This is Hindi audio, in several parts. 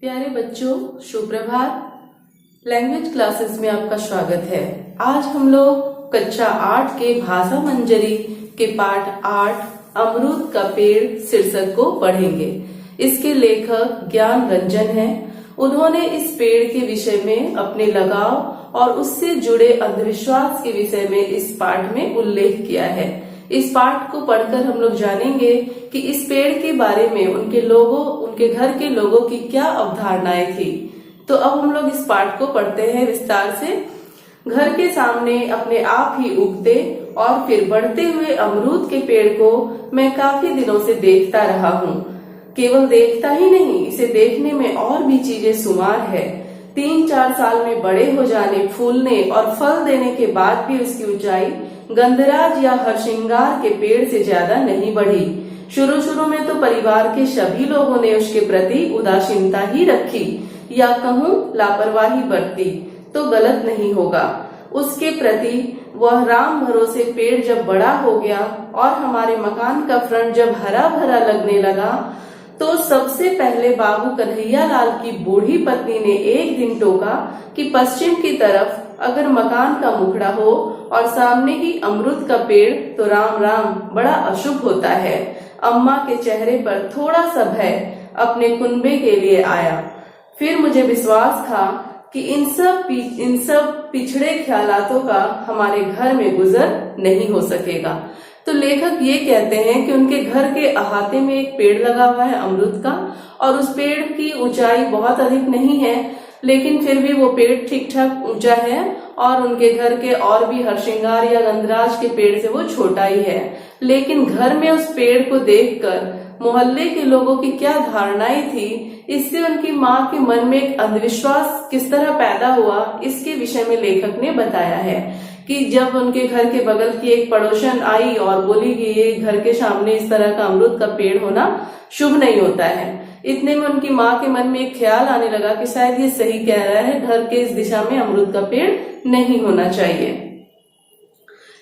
प्यारे बच्चों, सुप्रभात। लैंग्वेज क्लासेस में आपका स्वागत है। आज हम लोग कक्षा 8 के भाषा मंजरी के पाठ 8 अमरूद का पेड़ शीर्षक को पढ़ेंगे। इसके लेखक ज्ञान रंजन हैं। उन्होंने इस पेड़ के विषय में अपने लगाव और उससे जुड़े अंधविश्वास के विषय में इस पाठ में उल्लेख किया है। इस पाठ को पढ़कर हम लोग जानेंगे कि इस पेड़ के बारे में उनके घर के लोगों की क्या अवधारणाएं थी। तो अब हम लोग इस पाठ को पढ़ते हैं विस्तार से। घर के सामने अपने आप ही उगते और फिर बढ़ते हुए अमरूद के पेड़ को मैं काफी दिनों से देखता रहा हूँ। केवल देखता ही नहीं, इसे देखने में और भी चीजें शुमार है। 3-4 साल में बड़े हो जाने, फूलने और फल देने के बाद भी उसकी ऊंचाई गंधराज या हरसिंगार के पेड़ से ज्यादा नहीं बढ़ी। शुरू में तो परिवार के सभी लोगों ने उसके प्रति उदासीनता ही रखी, या कहूँ लापरवाही बरती तो गलत नहीं होगा। उसके प्रति वह राम भरोसे पेड़ जब बड़ा हो गया और हमारे मकान का फ्रंट जब हरा भरा लगने लगा, तो सबसे पहले बाबू कन्हैया लाल की बूढ़ी पत्नी ने एक दिन टोका कि पश्चिम की तरफ अगर मकान का मुखड़ा हो और सामने ही अमरूद का पेड़ तो राम राम बड़ा अशुभ होता है। अम्मा के चेहरे पर थोड़ा सा भय अपने कुनबे के लिए आया। फिर मुझे विश्वास था कि इन सब पिछड़े ख्यालातों का हमारे घर में गुजर नहीं हो सकेगा। तो लेखक ये कहते हैं कि उनके घर के अहाते में एक पेड़ लगा हुआ है अमरूद का, और उस पेड़ की ऊंचाई बहुत अधिक नहीं है, लेकिन फिर भी वो पेड़ ठीक ठाक ऊंचा है और उनके घर के और भी हरसिंगार या गंधराज के पेड़ से वो छोटा ही है। लेकिन घर में उस पेड़ को देखकर मोहल्ले के लोगों की क्या धारणाएं थी, इससे उनकी माँ के मन में एक अंधविश्वास किस तरह पैदा हुआ, इसके विषय में लेखक ने बताया है कि जब उनके घर के बगल की एक पड़ोसन आई और बोली कि ये घर के सामने इस तरह का अमरूद का पेड़ होना शुभ नहीं होता है, इतने में उनकी माँ के मन में एक ख्याल आने लगा कि शायद ये सही कह रहा है, घर के इस दिशा में अमरूद का पेड़ नहीं होना चाहिए।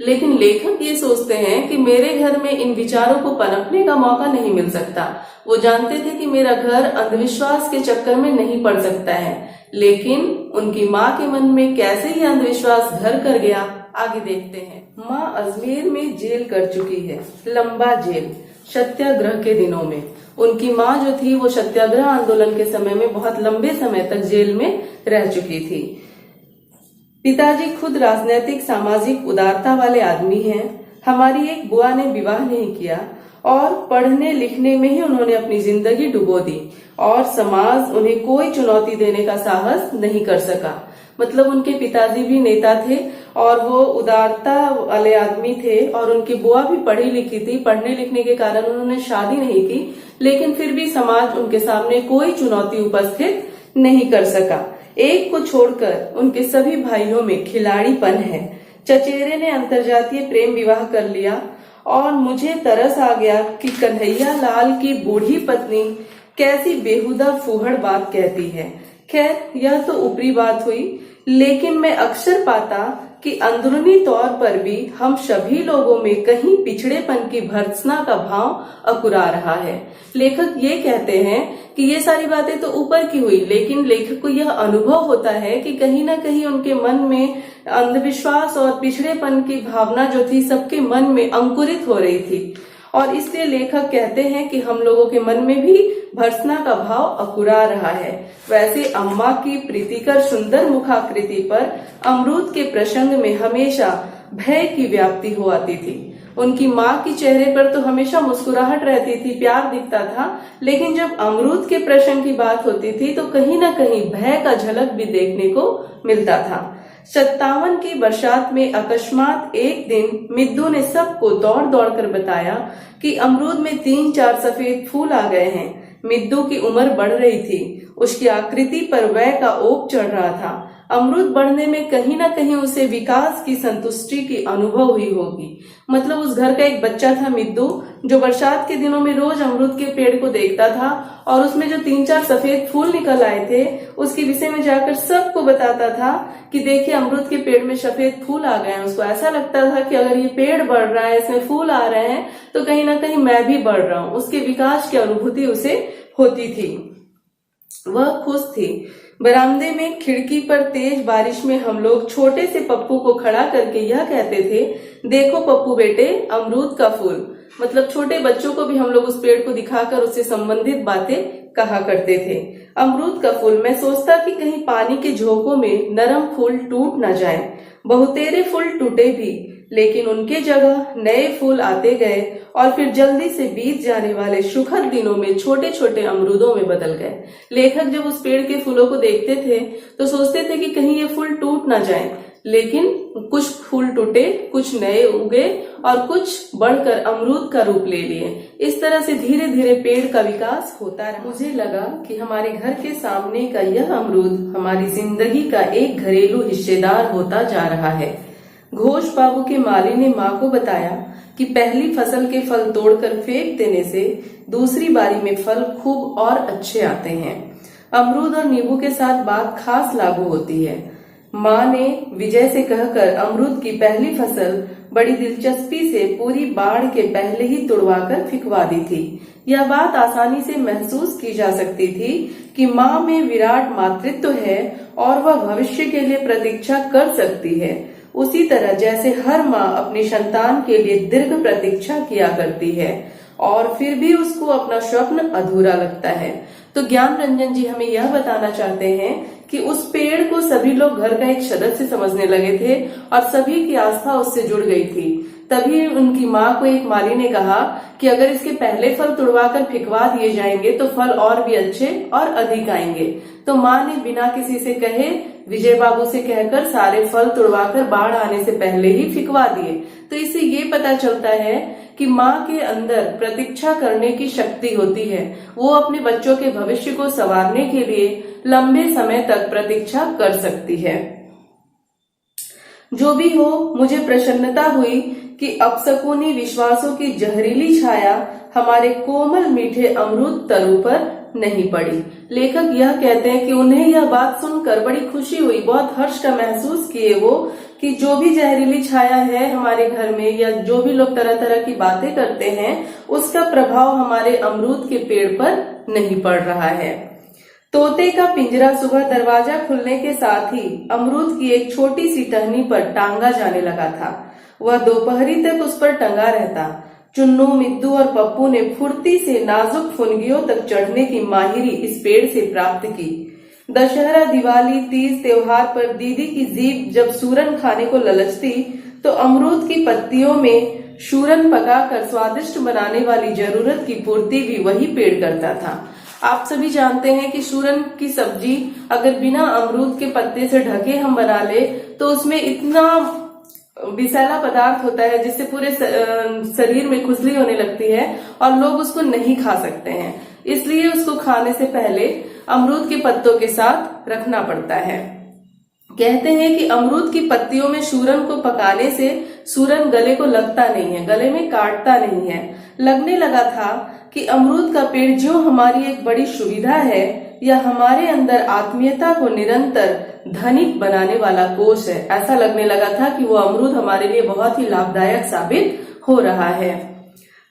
लेकिन लेखक ये सोचते हैं कि मेरे घर में इन विचारों को पनपने का मौका नहीं मिल सकता। वो जानते थे कि मेरा घर अंधविश्वास के चक्कर में नहीं पड़ सकता है, लेकिन उनकी माँ के मन में कैसे ये अंधविश्वास घर कर गया, आगे देखते हैं। माँ अजमेर में जेल कर चुकी है, लंबा जेल, सत्याग्रह के दिनों में। उनकी माँ जो थी वो सत्याग्रह आंदोलन के समय में बहुत लंबे समय तक जेल में रह चुकी थी। पिताजी खुद राजनैतिक सामाजिक उदारता वाले आदमी हैं। हमारी एक बुआ ने विवाह नहीं किया और पढ़ने लिखने में ही उन्होंने अपनी जिंदगी डुबो दी, और समाज उन्हें कोई चुनौती देने का साहस नहीं कर सका। मतलब उनके पिताजी भी नेता थे और वो उदारता वाले आदमी थे, और उनकी बुआ भी पढ़ी लिखी थी। पढ़ने लिखने के कारण उन्होंने शादी नहीं की, लेकिन फिर भी समाज उनके सामने कोई चुनौती उपस्थित नहीं कर सका। एक को छोड़कर उनके सभी भाइयों में खिलाड़ीपन है। चचेरे ने अंतरजातीय प्रेम विवाह कर लिया, और मुझे तरस आ गया कि कन्हैया लाल की बूढ़ी पत्नी कैसी बेहुदा फूहड़ बात कहती है। खैर, यह तो ऊपरी बात हुई, लेकिन मैं अक्सर पाता कि अंदरूनी तौर पर भी हम सभी लोगों में कहीं पिछड़ेपन की भर्त्सना का भाव अकुरा रहा है। लेखक ये कहते हैं कि ये सारी बातें तो ऊपर की हुई, लेकिन लेखक को यह अनुभव होता है कि कहीं ना कहीं उनके मन में अंधविश्वास और पिछड़ेपन की भावना जो थी सबके मन में अंकुरित हो रही थी, और इसलिए लेखक कहते हैं कि हम लोगों के मन में भी भर्त्सना का भाव अकुरा रहा है। वैसे अम्मा की प्रीतिकर सुंदर मुखाकृति पर अमरूद के प्रसंग में हमेशा भय की व्याप्ति हो आती थी। उनकी माँ की चेहरे पर तो हमेशा मुस्कुराहट रहती थी, प्यार दिखता था, लेकिन जब अमरूद के प्रसंग की बात होती थी तो कहीं ना कहीं भय का झलक भी देखने को मिलता था। 57 की बरसात में अकस्मात एक दिन मिद्दू ने सबको दौड़ दौड़ कर बताया कि अमरूद में 3-4 सफेद फूल आ गए हैं। मिद्दू की उम्र बढ़ रही थी, उसकी आकृति पर वय का ओप चढ़ रहा था। अमरूद बढ़ने में कहीं ना कहीं उसे विकास की संतुष्टि की अनुभव हुई होगी। मतलब उस घर का एक बच्चा था मिद्दू, जो बरसात के दिनों में रोज अमरूद के पेड़ को देखता था और उसमें जो 3-4 सफेद फूल निकल आए थे उसके विषय में जाकर सबको बताता था कि देखिए अमरूद के पेड़ में सफेद फूल आ गए हैं। उसको ऐसा लगता था कि अगर ये पेड़ बढ़ रहा है, इसमें फूल आ रहे हैं, तो कहीं ना कहीं मैं भी बढ़ रहा हूँ। उसके विकास की अनुभूति उसे होती थी। वह खुश थी। बरामदे में खिड़की पर तेज बारिश में हम लोग छोटे से पप्पू को खड़ा करके यह कहते थे, देखो पप्पू बेटे, अमरूद का फूल। मतलब छोटे बच्चों को भी हम लोग उस पेड़ को दिखाकर उससे संबंधित बातें कहा करते थे। अमरूद का फूल। मैं सोचता कि कहीं पानी के झोंकों में नरम फूल टूट न जाए। बहुतेरे फूल टूटे भी, लेकिन उनके जगह नए फूल आते गए और फिर जल्दी से बीत जाने वाले सुखद दिनों में छोटे छोटे अमरूदों में बदल गए। लेखक जब उस पेड़ के फूलों को देखते थे तो सोचते थे कि कहीं ये फूल टूट ना जाए, लेकिन कुछ फूल टूटे, कुछ नए उगे और कुछ बढ़कर अमरूद का रूप ले लिए। इस तरह से धीरे धीरे पेड़ का विकास होता रहा। मुझे लगा कि हमारे घर के सामने का यह अमरूद हमारी जिंदगी का एक घरेलू हिस्सेदार होता जा रहा है। घोष बाबू के माली ने माँ को बताया कि पहली फसल के फल तोड़कर फेंक देने से दूसरी बारी में फल खूब और अच्छे आते हैं। अमरूद और नींबू के साथ बात खास लागू होती है। माँ ने विजय से कहकर अमरूद की पहली फसल बड़ी दिलचस्पी से पूरी बाढ़ के पहले ही तुड़वाकर फिकवा दी थी। यह बात आसानी से महसूस की जा सकती थी कि माँ में विराट मातृत्व है और वह भविष्य के लिए प्रतीक्षा कर सकती है, उसी तरह जैसे हर माँ अपनी संतान के लिए दीर्घ प्रतीक्षा किया करती है और फिर भी उसको अपना स्वप्न अधूरा लगता है। तो ज्ञान रंजन जी हमें यह बताना चाहते हैं कि उस पेड़ को सभी लोग घर का एक सदस्य समझने लगे थे और सभी की आस्था उससे जुड़ गई थी। तभी उनकी माँ को एक माली ने कहा कि अगर इसके पहले फल तुड़वाकर फिकवा दिए जाएंगे तो फल और भी अच्छे और अधिक आएंगे। तो माँ ने बिना किसी से कहे विजय बाबू से कहकर सारे फल तुड़वाकर बाढ़ आने से पहले ही फिकवा दिए। तो इससे ये पता चलता है कि माँ के अंदर प्रतीक्षा करने की शक्ति होती है। वो अपने बच्चों के भविष्य को संवारने के लिए लंबे समय तक प्रतीक्षा कर सकती है। जो भी हो, मुझे प्रसन्नता हुई कि अपशकुनी विश्वासों की जहरीली छाया हमारे कोमल मीठे अमरूद तरू पर नहीं पड़ी। लेखक यह कहते हैं कि उन्हें यह बात सुनकर बड़ी खुशी हुई, बहुत हर्ष का महसूस किए वो कि जो भी जहरीली छाया है हमारे घर में या जो भी लोग तरह तरह की बातें करते हैं उसका प्रभाव हमारे अमरूद के पेड़ पर नहीं पड़ रहा है। तोते का पिंजरा सुबह दरवाजा खुलने के साथ ही अमरूद की एक छोटी सी टहनी पर टांगा जाने लगा था। वह दोपहरी तक उस पर टंगा रहता। चुन्नू, मिद्दू और पप्पू ने फुर्ती से नाजुक फुनगियों तक चढ़ने की माहिरी इस पेड़ से प्राप्त की। दशहरा, दिवाली, तीज त्योहार पर दीदी की जीभ जब सूरन खाने को ललचती तो अमरूद की पत्तियों में सूरन पकाकर स्वादिष्ट बनाने वाली जरूरत की पूर्ति भी वही पेड़ करता था। आप सभी जानते हैं कि सूरन की सब्जी अगर बिना अमरूद के पत्ते से ढके हम बना ले तो उसमें इतना विषैला पदार्थ होता है जिससे पूरे शरीर में खुजली होने लगती है और लोग उसको नहीं खा सकते हैं। इसलिए उसको खाने से पहले अमरूद के पत्तों के साथ रखना पड़ता है। कहते हैं कि अमरूद की पत्तियों में सूरन को पकाने से सूरन गले को लगता नहीं है, गले में काटता नहीं है। लगने लगा था कि अमरूद का पेड़ जो हमारी एक बड़ी सुविधा है या हमारे अंदर आत्मीयता को निरंतर धनिक बनाने वाला कोष है। ऐसा लगने लगा था कि वो अमरूद हमारे लिए बहुत ही लाभदायक साबित हो रहा है।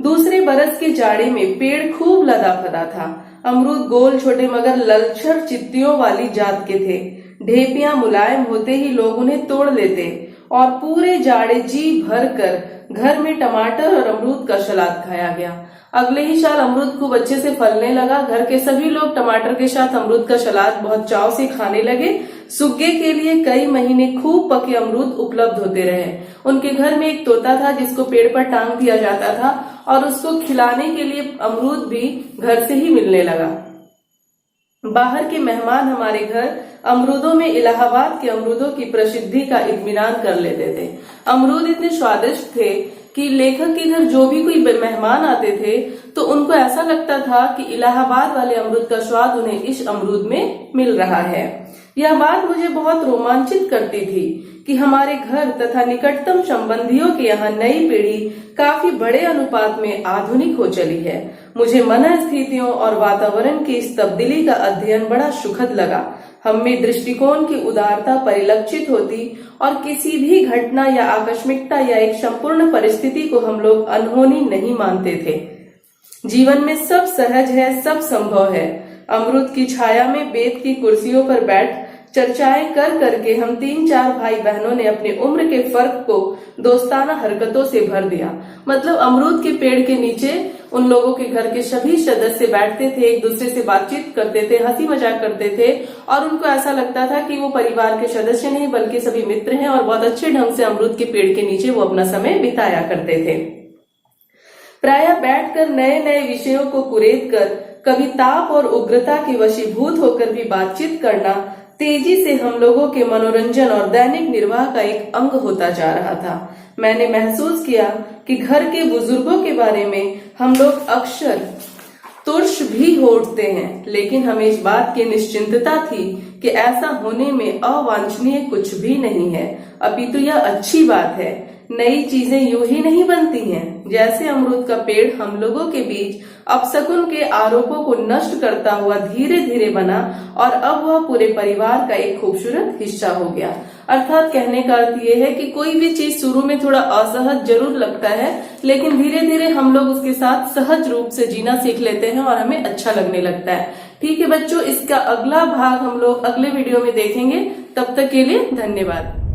दूसरे बरस के जाड़े में पेड़ खूब लदा फदा था। अमरूद गोल छोटे मगर ललछर चित्तियों वाली जात के थे। ढेपियां मुलायम होते ही लोग उन्हें तोड़ लेते और पूरे जाड़े जी भर कर घर में टमाटर और अमरूद का सलाद खाया गया। अगले ही साल अमरूद खूब अच्छे से फलने लगा। घर के सभी लोग टमाटर के साथ अमरूद का सलाद बहुत चाव से खाने लगे। सुग्गे के लिए कई महीने खूब पके अमरूद उपलब्ध होते रहे। उनके घर में एक तोता था जिसको पेड़ पर टांग दिया जाता था और उसको खिलाने के लिए अमरूद भी घर से ही मिलने लगा। बाहर के मेहमान हमारे घर अमरूदों में इलाहाबाद के अमरूदों की प्रसिद्धि का इत्मीनान कर लेते थे। अमरूद इतने स्वादिष्ट थे कि लेखक के घर जो भी कोई मेहमान आते थे तो उनको ऐसा लगता था कि इलाहाबाद वाले अमरूद का स्वाद उन्हें इस अमरूद में मिल रहा है। यह बात मुझे बहुत रोमांचित करती थी कि हमारे घर तथा निकटतम संबंधियों के यहाँ नई पीढ़ी काफी बड़े अनुपात में आधुनिक हो चली है। मुझे मनस्थितियों और वातावरण की इस तब्दीली का अध्ययन बड़ा सुखद लगा। हम में दृष्टिकोण की उदारता परिलक्षित होती और किसी भी घटना या आकस्मिकता या एक संपूर्ण परिस्थिति को हम लोग अनहोनी नहीं मानते थे। जीवन में सब सहज है, सब संभव है। अमरूद की छाया में बेत की कुर्सियों पर बैठ चर्चाएं कर करके हम 3-4 भाई बहनों ने अपनी उम्र के फर्क को दोस्ताना हरकतों से भर दिया। मतलब अमरूद के पेड़ के नीचे उन लोगों के घर के सभी सदस्य बैठते थे, एक दूसरे से बातचीत करते थे, हंसी मजाक करते थे और उनको ऐसा लगता था कि वो परिवार के सदस्य नहीं बल्कि सभी मित्र हैं और बहुत अच्छे ढंग से अमरूद के पेड़ के नीचे वो अपना समय बिताया करते थे। प्रायः बैठकर नए नए विषयों को कुरेद कर कभी ताप और उग्रता के वशीभूत होकर भी बातचीत करना तेजी से हम लोगों के मनोरंजन और दैनिक निर्वाह का एक अंग होता जा रहा था। मैंने महसूस किया कि घर के बुजुर्गों के बारे में हम लोग अक्सर तुर्ष भी होते हैं, लेकिन हमें इस बात की निश्चिंतता थी कि ऐसा होने में अवांछनीय कुछ भी नहीं है, अपितु यह अच्छी बात है। नई चीजें यूं ही नहीं बनती हैं। जैसे अमरूद का पेड़ हम लोगों के बीच अपशकुन के आरोपों को नष्ट करता हुआ धीरे धीरे बना और अब वह पूरे परिवार का एक खूबसूरत हिस्सा हो गया। अर्थात कहने का अर्थ ये है कि कोई भी चीज शुरू में थोड़ा असहज जरूर लगता है, लेकिन धीरे धीरे हम लोग उसके साथ सहज रूप से जीना सीख लेते हैं और हमें अच्छा लगने लगता है। ठीक है बच्चों, इसका अगला भाग हम लोग अगले वीडियो में देखेंगे। तब तक के लिए धन्यवाद।